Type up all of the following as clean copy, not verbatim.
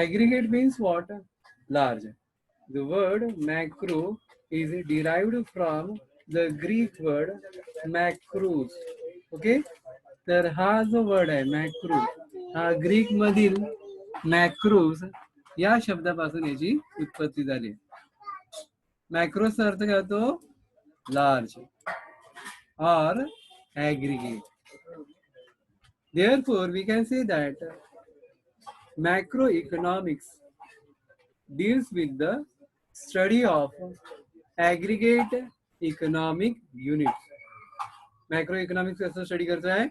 Aggregate means what? Large. The word macro is derived from the Greek word macros. Okay? तर हा जो word आहे macro, हा Greek मधील मॅक्रोज या शब्दापासून याची उत्पत्ती झाली. मॅक्रोचा अर्थ काय होतो? Large or aggregate. Therefore, we can say that macroeconomics deals with the study of aggregate economic units. Macroeconomics कसं स्टडी करतो आहे?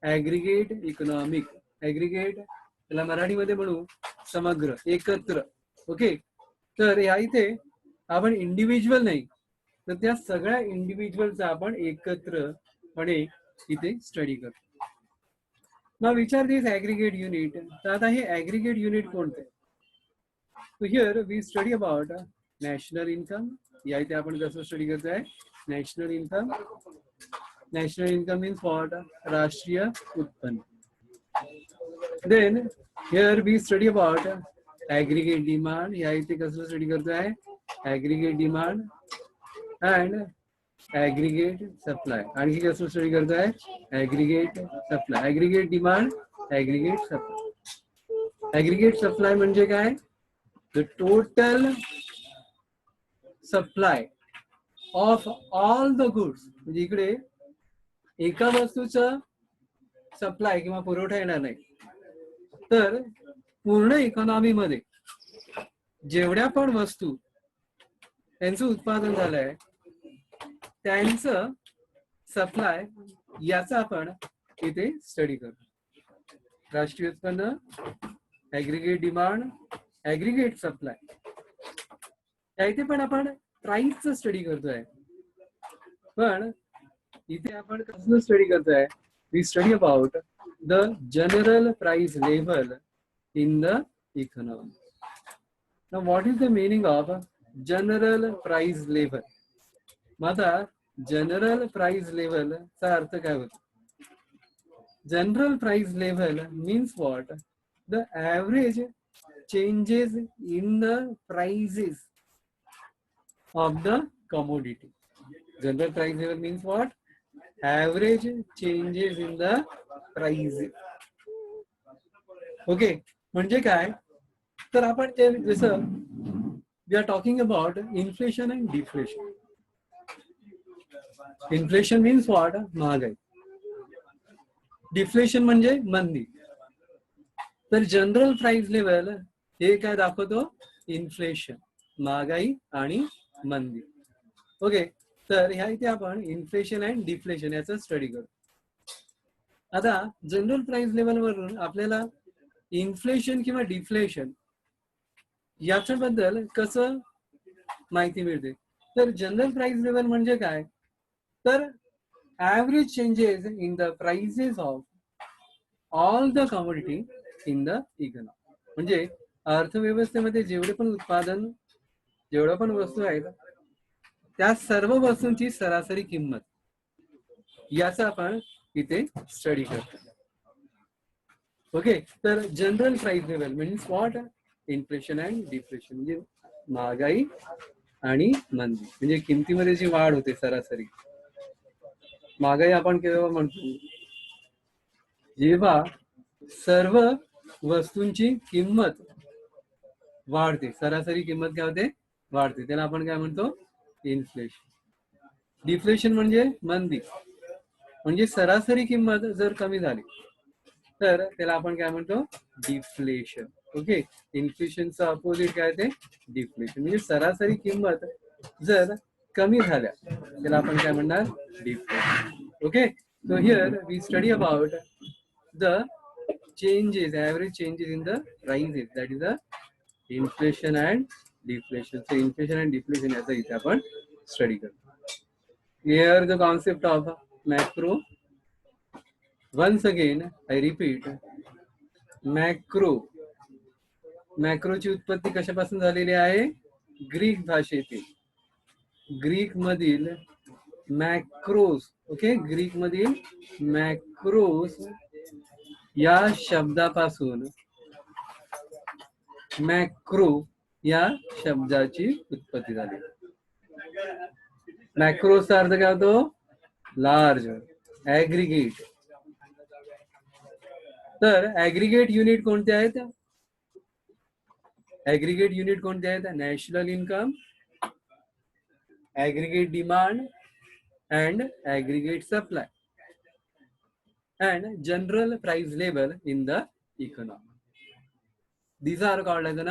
Aggregate economic. ॲग्रिगेट त्याला मराठीमध्ये म्हणू समग्र, एकत्र. ओके, तर या इथे आपण इंडिव्हिज्युअल नाही तर त्या सगळ्या इंडिव्हिज्युअलचा आपण एकत्रपणे इथे स्टडी करतो. Now which are these aggregate unit? तर आता हे aggregate unit कोणते? So here we study about national income. या इथे आपण कसं स्टडी करतोय? National income. National income means what? राष्ट्रीय उत्पन्न. Then here we study about aggregate demand. या इथे कसं स्टडी करतोय? Aggregate demand and aggregate supply. आणखी कसं स्टडी करतोय? Aggregate supply. Aggregate demand, aggregate supply. Aggregate supply म्हणजे काय? The total supply of all the goods. म्हणजे इकडे एका वस्तूचा सप्लाय किंवा पुरवठा येणार नाही, तर पूर्ण इकॉनॉमी मध्ये जेवढ्या पण वस्तू त्यांचं उत्पादन झालंय त्यांचं सप्लाय याचा आपण इथे स्टडी करतो. राष्ट्रीय उत्पन्न, ॲग्रिगेट डिमांड, ॲग्रिगेट सप्लाय. त्या इथे पण आपण प्राइसचं स्टडी करतोय, पण इथे आपण कसं स्टडी करतोय? We study about the general price level in the economy. Now what is the meaning of general price level? मग आता जनरल प्राइस लेवल चा अर्थ काय होतो? General price level means what? The average changes in the prices of the commodity. General price level means what? Average changes in the price. Okay, म्हणजे काय? तर आपण ते जसं we are talking about inflation and deflation. Inflation means what? महागाई. Deflation म्हणजे मंदी. तर जनरल प्राइस लेवल हे काय दाखवतो? इन्फ्लेशन, महागाई आणि मंदी. ओके, तर ह्या इथे आपण इन्फ्लेशन अँड डिफ्लेशन याचा स्टडी करू. आता जनरल प्राइस लेवल वरून आपल्याला इन्फ्लेशन किंवा डिफ्लेशन याच्याबद्दल कसं माहिती मिळते? तर जनरल प्राइस लेवल म्हणजे काय? तर average changes in the prices of all the commodity in the economy. म्हणजे अर्थव्यवस्थेमध्ये जेवढे पण उत्पादन, जेवढ्या पण वस्तू आहेत त्या सर्व वस्तूंची सरासरी किंमत याचा आपण इथे स्टडी करतो. ओके, तर general price level means what? Inflation and deflation म्हणजे महागाई आणि मंदी, म्हणजे किमतीमध्ये जी वाढ होते सरासरी. महागाई आपण केव्हा म्हणतो? जेव्हा सर्व वस्तूंची किंमत वाढते, सरासरी किंमत काय होते? वाढते, त्याला आपण काय म्हणतो? इन्फ्लेशन. डिफ्लेशन म्हणजे मंदी, म्हणजे सरासरी किंमत जर कमी झाली तर त्याला आपण काय म्हणतो? डिफ्लेशन. ओके, इन्फ्लेशनचा अपोजिट काय ते? डिफ्लेशन. म्हणजे सरासरी किंमत जर कमी झाल्या त्याला आपण काय म्हणणार? Deflation. Okay, so here we study about the changes, average changes in the prices, that is the inflation and deflation. So inflation and deflation याचा इथे आपण स्टडी करतो. Here the concept of macro. Once again I repeat, macro. मॅक्रोची उत्पत्ती कशापासून झालेली आहे? Greek भाषेतील, Greek मधील मॅक्रोस. ओके, ग्रीक मधील मॅक्रोस या शब्दापासून मॅक्रो या शब्दाची उत्पत्ती झाली. मॅक्रोचा अर्थ काय होतो? Large, aggregate. तर ऍग्रिगेट युनिट कोणते आहेत? ऍग्रिगेट युनिट कोणते आहेत? National income, aggregate demand and aggregate supply and general price level in the economy. These are called as an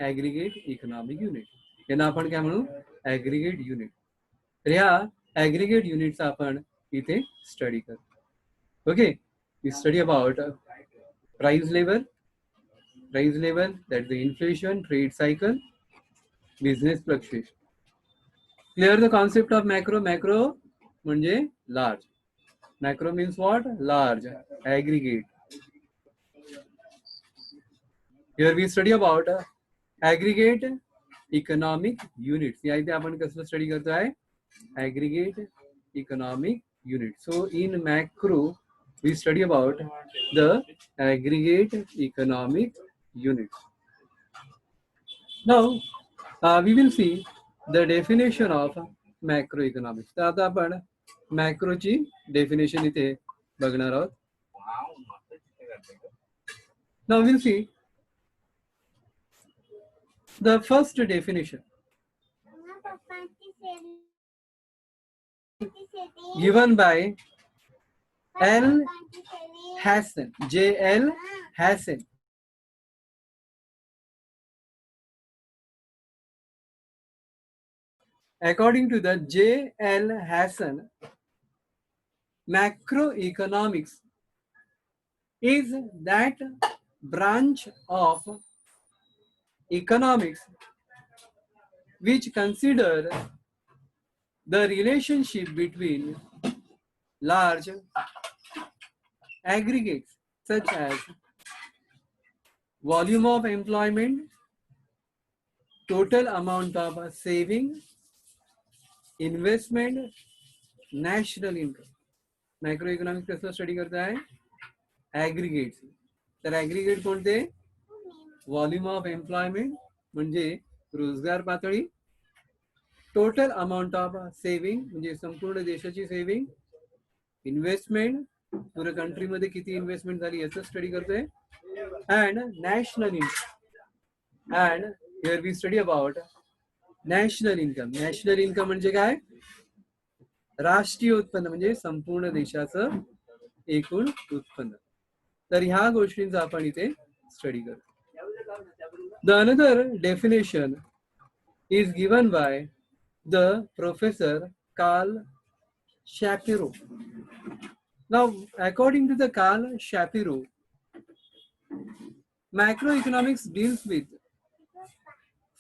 aggregate economic unit. यांना आपण काय म्हणू? Aggregate unit. तर ह्या ऍग्रिगेट युनिटचा आपण इथे स्टडी करतो. Okay, we study about price level, that is the inflation, trade cycle, business fluctuation. Clear the concept of macro? Macro म्हणजे large. Macro means what? Large, aggregate. Here we study about aggregate economic units. या इथे आपण कसं study करतोय? Aggregate economic units. So in macro we study about the aggregate economic units. Now we will see the definition of macroeconomics. तर आता आपण मॅक्रोची definition इथे बघणार आहोत. Now we'll see the first definition given by L. Hassan, J.L. Hassan. According to the J.L. Hassan, macroeconomics is that branch of economics which consider the relationship between large aggregates such as volume of employment, total amount of saving, investment, national income. Macroeconomics कसं study करताय? Aggregate. तर aggregate कोणते? Volume of employment म्हणजे रोजगार पातळी, total amount of saving म्हणजे संपूर्ण देशाची सेव्हिंग, इन्व्हेस्टमेंट पुऱ्या कंट्रीमध्ये किती इन्व्हेस्टमेंट झाली याचं स्टडी करतोय, and national income. And here we study about national income. National income म्हणजे काय? राष्ट्रीय उत्पन्न म्हणजे संपूर्ण देशाचं एकूण उत्पन्न. तर ह्या गोष्टींचा आपण इथे स्टडी करतो. The another definition is given by the professor Karl Shapiro. Now, according to the Carl Shapiro, macroeconomics deals with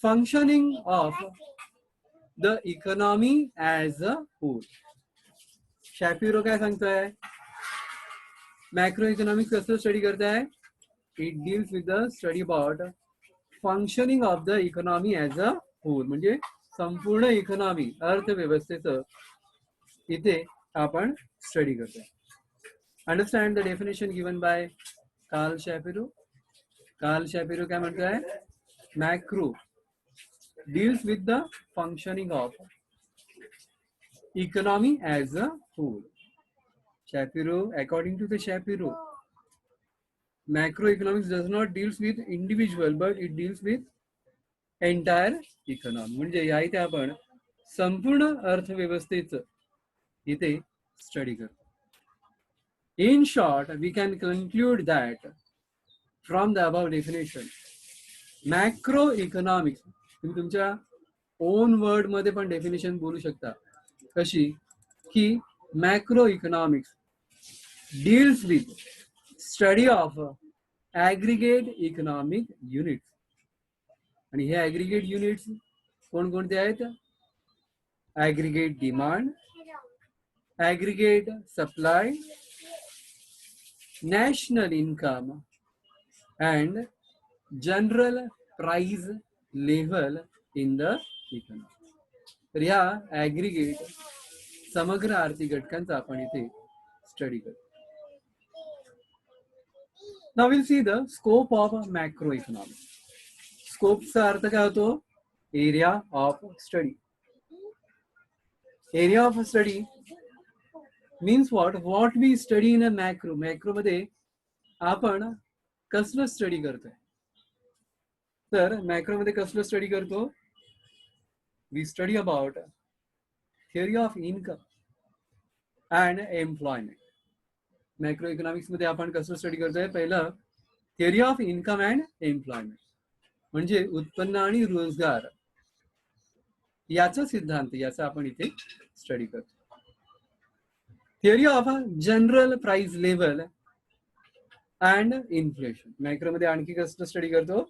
functioning of the economy as a whole. Shapiro काय सांगतोय? मॅक्रोइकॉनॉमिक्स कसं स्टडी करताय? It deals with the study about functioning of the economy as a whole. म्हणजे संपूर्ण economy, अर्थव्यवस्थेचं इथे आपण study करतोय. Understand the definition given by Karl Shapiro. Karl Shapiro काय म्हणतोय? Macro deals with the functioning of economy as a whole. Shapiro, according to the Shapiro, macroeconomics does not deals with individual but it deals with entire economy. म्हणजे या इथे आपण संपूर्ण अर्थव्यवस्थेचं इथे study करतो. In short, we can conclude that from the above definition, macroeconomics, तुम्ही तुमच्या ओन वर्ड मध्ये पण डेफिनेशन बोलू शकता. कशी? की macro economics deals with study of aggregate economic units. आणि हे ऍग्रिगेट युनिट्स कोणकोणते आहेत? Aggregate demand, aggregate supply, national income and general price level in the economy. तर ह्या ऍग्रिगेट समग्र आर्थिक घटकांचा आपण इथे स्टडी करतो. Now will see the scope of macro economics. स्कोपचा अर्थ काय होतो? Area of study. Area of study means what we study in a macro. Macro मध्ये आपण कसलं स्टडी करतोय? तर मॅक्रो मध्ये कसलं स्टडी करतो? We study about theory of income and employment. Macro economics मध्ये आपण कसं स्टडी करतोय? पहिलं theory of income and employment म्हणजे उत्पन्न आणि रोजगार याचा सिद्धांत, याचा आपण इथे स्टडी करतो. Theory of general price level and inflation. Macro मध्ये आणखी कसं स्टडी करतो?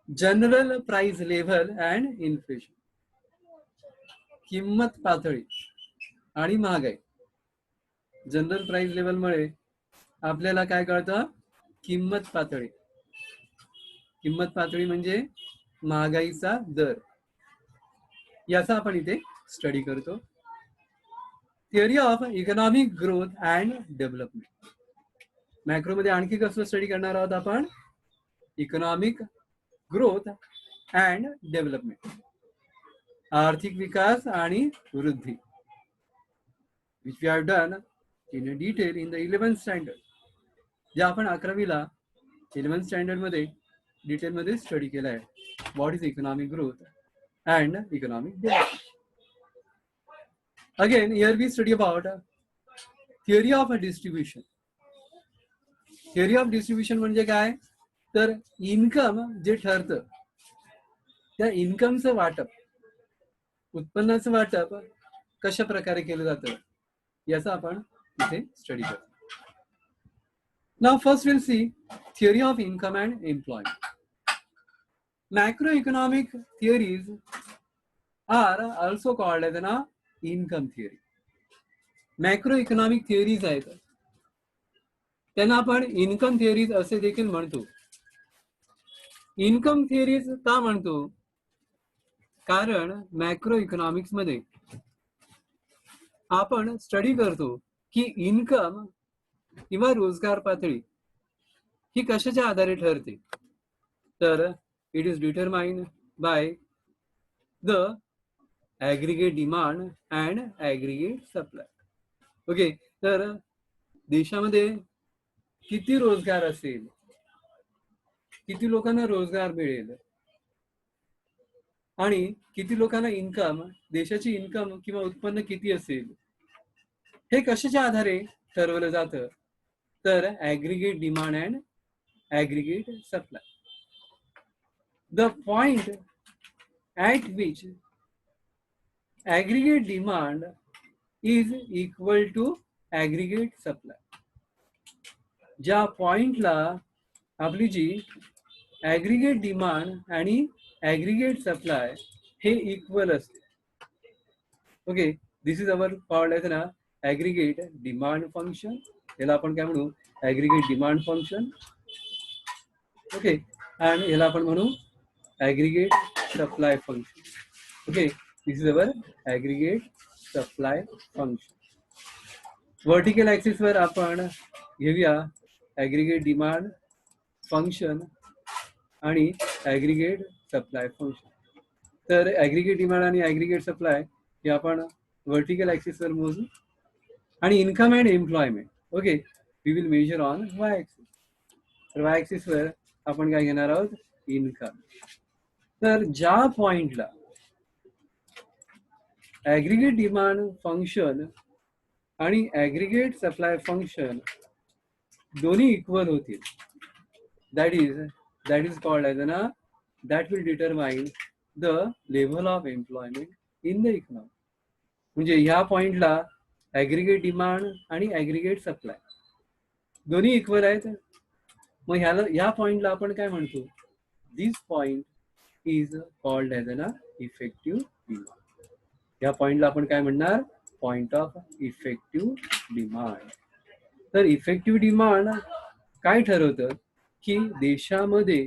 General price level and inflation. किंमत पातळी आणि महागाई. जनरल प्राइस लेवल मुळे आपल्याला काय कळतं? किंमत पातळी. किंमत पातळी म्हणजे महागाईचा दर, याचा आपण इथे स्टडी करतो. Theory of economic growth and development. Macro मध्ये आणखी कसं स्टडी करणार आहोत आपण? इकॉनॉमिक ग्रोथ अँड डेव्हलपमेंट, आर्थिक विकास आणि वृद्धी, which we have done in a detail in the 11th standard. जे आपण 11वीला 11th स्टँडर्ड मध्ये डिटेल मध्ये स्टडी केला आहे. What is economic growth and economic development. Again here we study about theory of distribution. Theory of distribution म्हणजे काय? तर इन्कम जे ठरतं त्या इन्कमचं वाटप, उत्पन्नाचं वाटप कशा प्रकारे केलं जातं याचा आपण इथे स्टडी करतो. Now first will see theory of income and employment. Macroeconomic theories are also called as an income theory. Macroeconomic theories आहेत त्यांना आपण इन्कम थिअरीज असे देखील म्हणतो. इन्कम थिअरीज का म्हणतो? कारण मॅक्रो इकॉनॉमिक्स मध्ये आपण स्टडी करतो की इन्कम किंवा रोजगार पातळी ही कशाच्या आधारे ठरते? तर it is determined by the aggregate demand and aggregate supply. Okay, तर देशामध्ये किती रोजगार असेल, किती लोकांना रोजगार मिळेल आणि किती लोकांना इन्कम, देशाची इन्कम किंवा उत्पन्न किती असेल, हे कशाच्या आधारे ठरवलं जातं? तर aggregate demand and aggregate supply. The point at which aggregate demand is equal to aggregate supply. ज्या पॉइंटला आपली जी ॲग्रिगेट डिमांड आणि ॲग्रिगेट सप्लाय हे इक्वल असते. Okay, this is our called as ना ॲग्रिगेट डिमांड फंक्शन. याला आपण काय म्हणू? Aggregate demand function. ओके, आणि याला आपण म्हणू aggregate supply function. Okay, this is our aggregate supply function. Vertical axis वर आपण घेऊया aggregate demand function आणि aggregate supply function. तर aggregate demand आणि aggregate supply हे आपण vertical axis वर मोजू आणि income and employment okay we will measure on y axis. तर y axis वर आपण काय घेणार आहोत? इन्कम. तर ज्या पॉइंटला ॲग्रिगेट डिमांड फंक्शन आणि ॲग्रिगेट सप्लाय फंक्शन दोन्ही इक्वल होतील, दॅट इज कॉल्ड एज ना that will determine the level of employment in the economy. म्हणजे ह्या पॉइंटला ॲग्रिगेट डिमांड आणि ॲग्रिगेट सप्लाय दोन्ही इक्वल आहेत. मग ह्या पॉइंटला आपण काय म्हणतो? दिस point is called as an effective demand. या पॉइंटला आपण काय म्हणणार? Point of effective demand. तर इफेक्टिव्ह डिमांड काय ठरवतं की देशामध्ये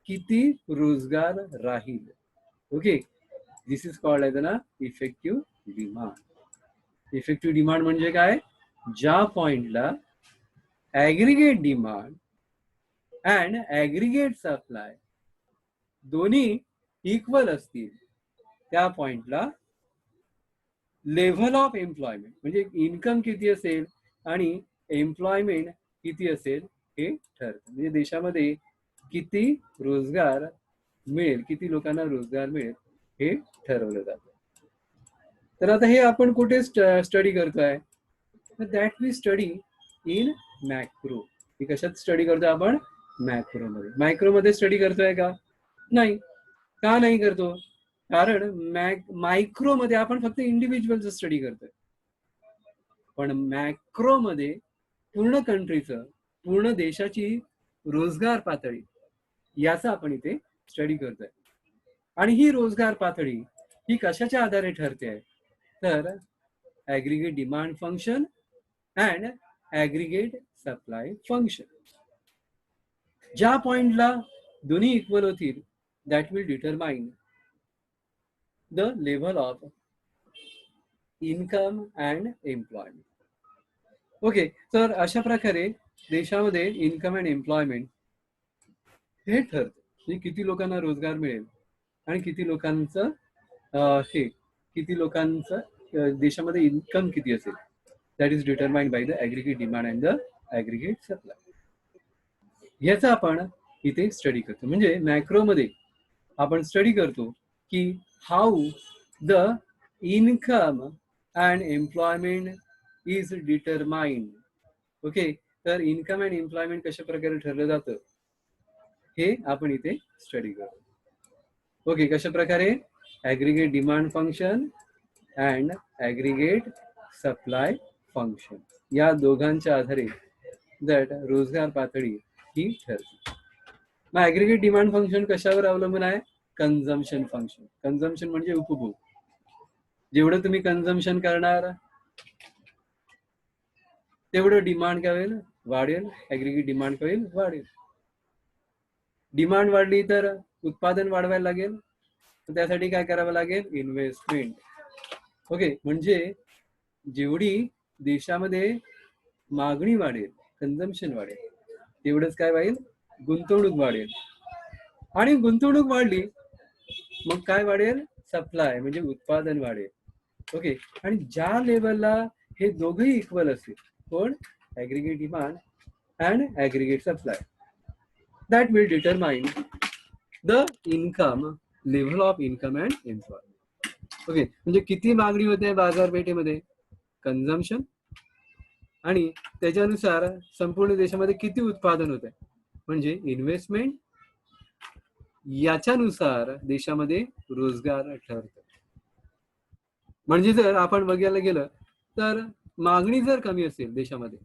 किती रोजगार राहील. Okay, this is called as an effective demand. Effective demand म्हणजे काय? ज्या पॉइंटला aggregate demand and aggregate supply दोन्ही इक्वल असतील त्या पॉइंटला लेव्हल ऑफ एम्प्लॉयमेंट म्हणजे इन्कम किती असेल आणि एम्प्लॉयमेंट किती असेल हे ठरतं. म्हणजे देशामध्ये किती रोजगार मिळेल, किती लोकांना रोजगार मिळेल हे ठरवलं जातं. तर आता हे आपण कुठे स्टडी करतोय, that we study in macro. ही कशात स्टडी करतोय आपण? मॅक्रो मध्ये. मायक्रो मध्ये स्टडी करतोय का? नाही. का नाही करतो? कारण मायक्रो मध्ये आपण फक्त इंडिव्हिज्युअलचं स्टडी करतोय, पण मॅक्रो मध्ये पूर्ण कंट्रीचं, पूर्ण देशाची रोजगार पातळी याचा आपण इथे स्टडी करतोय. आणि ही रोजगार पातळी ही कशाच्या आधारे ठरते? तर aggregate demand function and aggregate supply function. ज्या पॉइंटला दोन्ही इक्वल होतील that will determine the level of income and employment. Okay, तर अशा प्रकारे देशामध्ये इन्कम अँड एम्प्लॉयमेंट हे ठरतं, म्हणजे किती लोकांना रोजगार मिळेल आणि किती लोकांचं किती लोकांचं देशामध्ये इन्कम किती असेल, that is determined by the aggregate demand and the aggregate supply. याचा आपण इथे स्टडी करतो. म्हणजे मॅक्रो मध्ये आपण स्टडी करतो की how the income and employment is determined. Okay, तर इन्कम अँड एम्प्लॉयमेंट कशा प्रकारे ठरलं जातं हे आपण इथे स्टडी करतो. ओके, कशा प्रकारे? Aggregate demand function and aggregate supply function या दोघांच्या आधारे दॅट रोजगार पातळी ही ठरते. मग ऍग्रीगेट डिमांड फंक्शन कशावर अवलंबून आहे? Consumption function. कन्झम्पशन म्हणजे उपभोग. जेवढं तुम्ही कन्झम्पशन करणार तेवढं डिमांड काय होईल? वाढेल. ऍग्रीगेट डिमांड काय होईल? वाढेल. डिमांड वाढली तर उत्पादन वाढवायला लागेल, तर त्यासाठी काय करावं लागेल? इन्व्हेस्टमेंट. ओके, म्हणजे जेवढी देशामध्ये मागणी वाढेल, कन्झम्पशन वाढेल, तेवढंच काय वाढेल? गुंतवणूक वाढेल. आणि गुंतवणूक वाढली मग काय वाढेल? सप्लाय म्हणजे उत्पादन वाढेल. ओके, आणि ज्या लेवलला हे दोघंही इक्वल असतील, कोण? Aggregate demand and aggregate supply, that will determine the income, level of income and employment. Okay, म्हणजे किती मागणी होते बाजारपेठेमध्ये? कन्झम्पशन. आणि त्याच्यानुसार संपूर्ण देशामध्ये किती उत्पादन होते म्हणजे इन्व्हेस्टमेंट. याच्यानुसार देशामध्ये रोजगार ठरतो. म्हणजे जर आपण बघायला गेलं तर मागणी जर कमी असेल देशामध्ये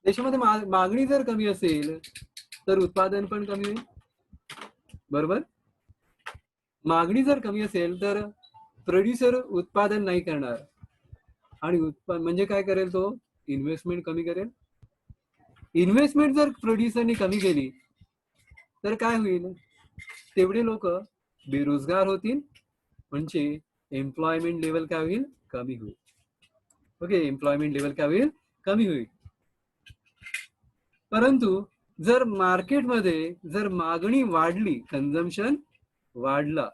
मागणी जर कमी असेल तर उत्पादन पण कमी होईल, बरोबर? मागणी जर कमी असेल तर प्रोड्युसर उत्पादन नाही करणार आणि म्हणजे काय करेल? तो इन्व्हेस्टमेंट कमी करेल. इन्व्हेस्टमेंट जर प्रोड्युसरने कमी केली तर काय होईल? तेवढे लोक बेरोजगार होतील, म्हणजे एम्प्लॉयमेंट लेवल काय होईल? कमी होईल. ओके, एम्प्लॉयमेंट लेवल काय होईल? कमी होईल. परंतु जर मार्केटमध्ये जर मागणी वाढली, कन्झम्पशन वाढला,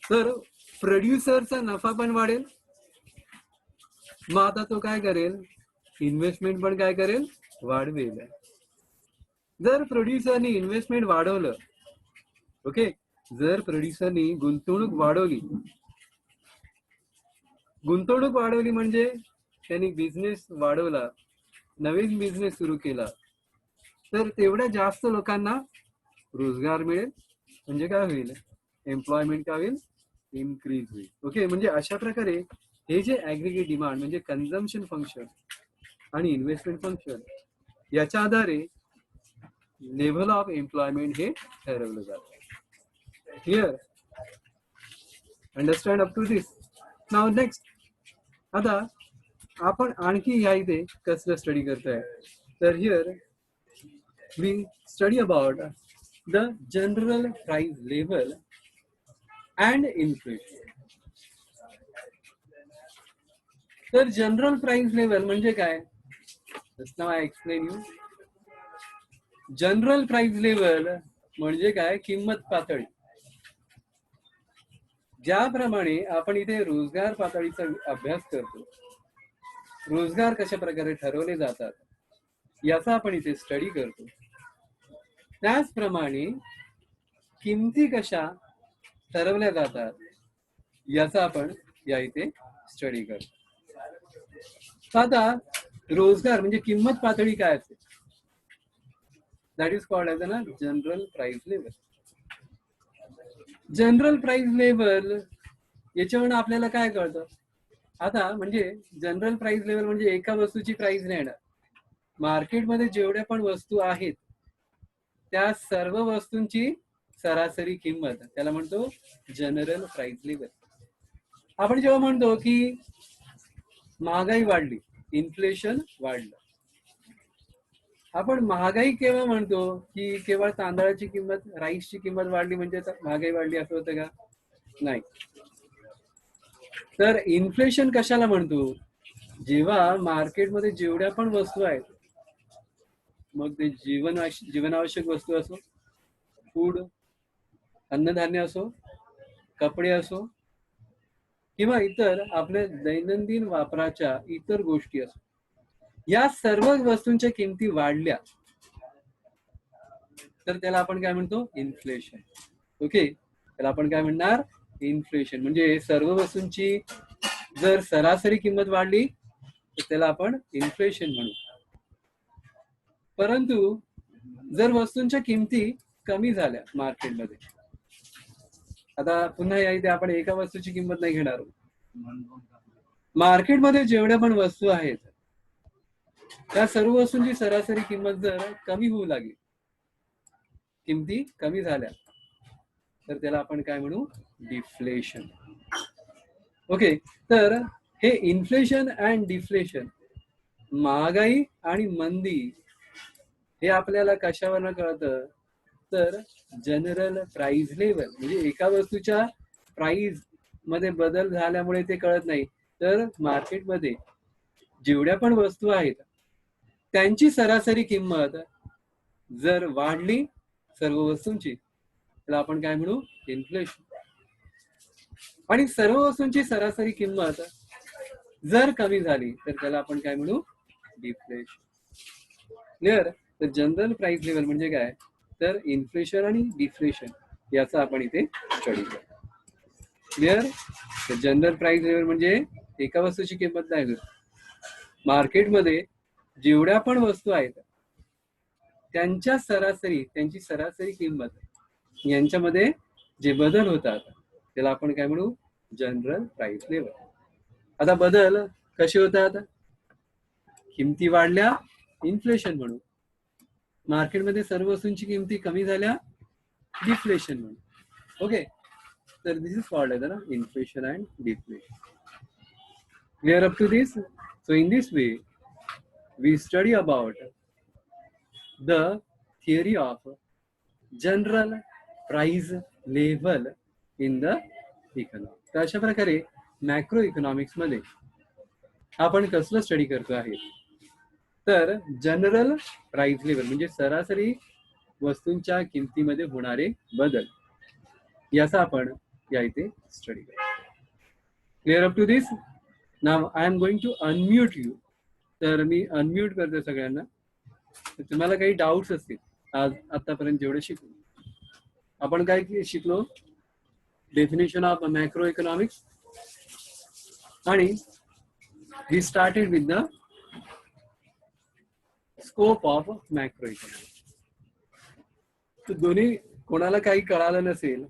तर प्रोड्युसरचा नफा पण वाढेल. मग आता तो काय करेल? इन्व्हेस्टमेंट पण काय करेल? वाढवेल. जर प्रोड्युसरनी इन्व्हेस्टमेंट वाढवलं, ओके, जर प्रोड्युसरनी गुंतवणूक वाढवली म्हणजे त्यांनी बिझनेस वाढवला, नवीन बिझनेस सुरू केला, तर तेवढ्या जास्त लोकांना रोजगार मिळेल, म्हणजे काय होईल? एम्प्लॉयमेंट काय होईल? इन्क्रीज होईल. ओके, म्हणजे अशा प्रकारे हे जे ऍग्रीगेट डिमांड म्हणजे कन्झम्पशन फंक्शन आणि इन्व्हेस्टमेंट फंक्शन याच्या आधारे लेव्हल ऑफ एम्प्लॉयमेंट हे ठरवलं जातं. Clear? Understand up to this? Now next. आता आपण आणखी ह्या इथे कसलं स्टडी करतोय? तर here we study about the general price level and inflation. तर जनरल प्राइस लेवल म्हणजे काय? Just now I explain you. General price level म्हणजे काय, किंमत पातळी. ज्याप्रमाणे आपण इथे रोजगार पातळीचा अभ्यास करतो, रोजगार कशा प्रकारे ठरवले जातात याचा आपण इथे स्टडी करतो, त्याचप्रमाणे किमती कशा ठरवल्या जातात याचा आपण या इथे स्टडी करतो. आता रोजगार म्हणजे किंमत पातळी काय असते, दॅट इज कॉल्ड ॲज ना general price level. General price level याच्यावरून आपल्याला काय कळतं, आता म्हणजे जनरल प्राइस लेवल म्हणजे एका वस्तूची प्राइस नाही येणार, मार्केटमध्ये जेवढ्या पण वस्तू आहेत त्या सर्व वस्तूंची सरासरी किंमत, त्याला म्हणतो जनरल प्राइस लेवल. आपण जेव्हा म्हणतो की महागाई वाढली, इन्फ्लेशन वाढलं, आपण महागाई केव्हा म्हणतो की केवळ तांदळाची किंमत, राईसची किंमत वाढली म्हणजे महागाई वाढली असं होतं का, नाही. तर इन्फ्लेशन कशाला म्हणतो, जेव्हा मार्केटमध्ये जेवढ्या पण वस्तू आहेत, मग ते जीवनावश्यक वस्तू असो, फूड अन्नधान्य असो, कपडे असो, किंवा इतर आपल्या दैनंदिन वापराच्या इतर गोष्टी असो, या सर्व वस्तूंच्या किमती वाढल्या तर त्याला आपण काय म्हणतो, इन्फ्लेशन. ओके, त्याला आपण काय म्हणणार, इन्फ्लेशन. म्हणजे सर्व वस्तूंची जर सरासरी किंमत वाढली तर त्याला आपण इन्फ्लेशन म्हणू. परंतु जर वस्तूंच्या किमती कमी झाल्या मार्केटमध्ये, आता पुन्हा या इथे आपण एका वस्तूची किंमत नाही घेणार, मार्केटमध्ये जेवढ्या पण वस्तू आहेत त्या सर्व वस्तूंची सरासरी किंमत जर कमी होऊ लागली, किमती कमी झाल्या, तर त्याला आपण काय म्हणू, डिफ्लेशन. ओके, तर हे इन्फ्लेशन अँड डिफ्लेशन, महागाई आणि मंदी, हे आपल्याला कशावरनं कळतं, तर जनरल प्राइस लेवल म्हणजे एका वस्तूच्या प्राइस मध्ये बदल झाल्यामुळे ते कळत नाही, तर मार्केटमध्ये जेवढ्या पण वस्तू आहेत त्यांची सरासरी किंमत जर वाढली सर्व वस्तूंची, त्याला आपण काय म्हणू, इन्फ्लेशन. आणि सर्व वस्तूंची सरासरी किंमत जर कमी झाली तर त्याला आपण काय म्हणू, डिफ्लेशन. क्लिअर. तर जनरल प्राइस लेवल म्हणजे काय, तर इन्फ्लेशन आणि डिफ्लेशन याचा आपण इथे स्टडी करू. क्लिअर. तर जनरल प्राइस लेवल म्हणजे एका वस्तूची किंमत नाही, मार्केटमध्ये जेवढ्या पण वस्तू आहेत त्यांच्या त्यांची सरासरी किंमत यांच्यामध्ये जे बदल होतात त्याला आपण काय म्हणू, जनरल प्राइस लेवल. आता बदल कसे होतात, किमती वाढल्या, इन्फ्लेशन म्हणू, मार्केटमध्ये सर्व वस्तूंची किमती कमी झाल्या, डिफ्लेशन म्हणू. ओके, तर दिस इज कॉल्ड एज ना inflation and deflation. Clear up to this. So in this way we study about the theory of general price level in the economy. तर अशा प्रकारे मॅक्रो इकॉनॉमिक्स मध्ये आपण कसलं study करतो आहे, तर जनरल प्राइस लेवल म्हणजे सरासरी वस्तूंच्या किमतीमध्ये होणारे बदल याचा आपण या इथे स्टडी करतो. Clear up to this. Now I am going to unmute you. तर मी अनम्यूट करतो सगळ्यांना. तुम्हाला काही डाऊट्स असतील आज आतापर्यंत जेवढे शिकलो, आपण काय शिकलो, डेफिनेशन ऑफ मॅक्रो इकॉनॉमिक्स, आणि we started with the scope of macro economics. तर दोन्ही कोणाला काही कळालं नसेल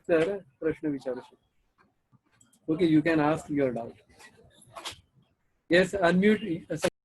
तर प्रश्न विचारू शकतो. Okay, you can ask your doubt. Yes, unmute.